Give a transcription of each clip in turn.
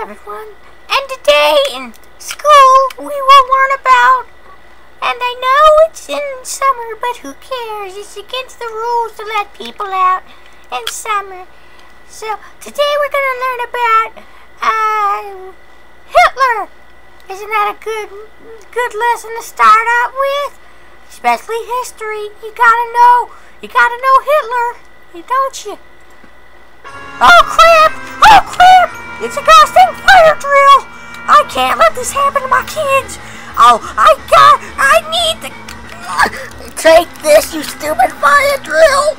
everyone, and today in school we will learn about, and I know it's in summer, but who cares? It's against the rules to let people out in summer. So today we're going to learn about Hitler. Isn't that a good lesson to start out with? Especially history. You gotta know Hitler, don't you? Oh crap! Oh crap! It's a goddamn fire drill! I can't let this happen to my kids! Oh, I need to take this, you stupid fire drill!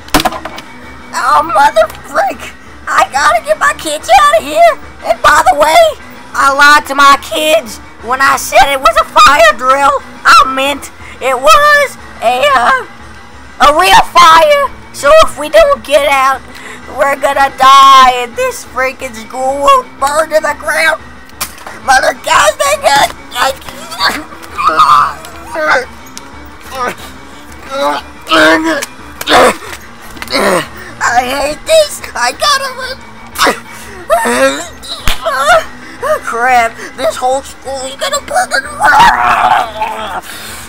Oh, mother freak! I gotta get my kids out of here! And by the way, I lied to my kids when I said it was a fire drill. I meant it was a real fire. So if we don't get out, we're gonna die, and this freaking school will burn to the ground. Mother God, I hate this. I gotta. Crap! This whole school is gonna burn.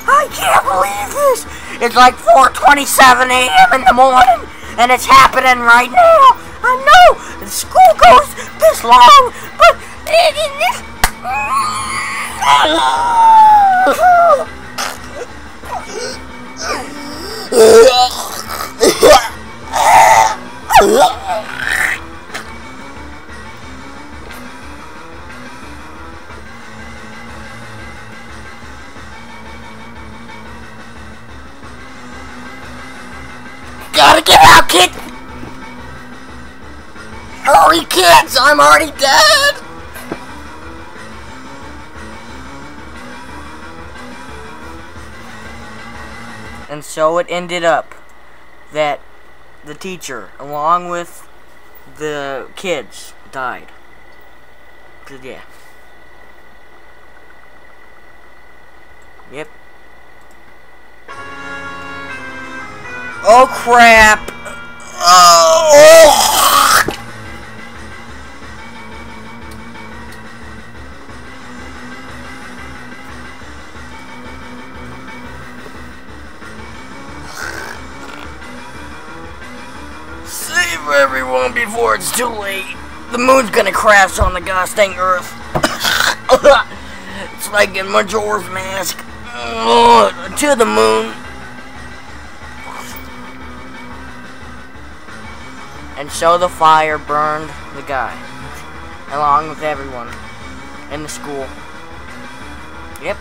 I can't believe this. It's like 4:27 a.m. in the morning, and it's happening right now. I know the school goes this long, but gotta get out, kid! Hurry, kids! I'm already dead! And so it ended up that the teacher, along with the kids, died. Yeah. Yep. Oh crap! Oh! Save everyone before it's too late. The moon's gonna crash on the goddamn Earth. It's like in Majora's Mask. To the moon. And so the fire burned the guy, along with everyone in the school. Yep.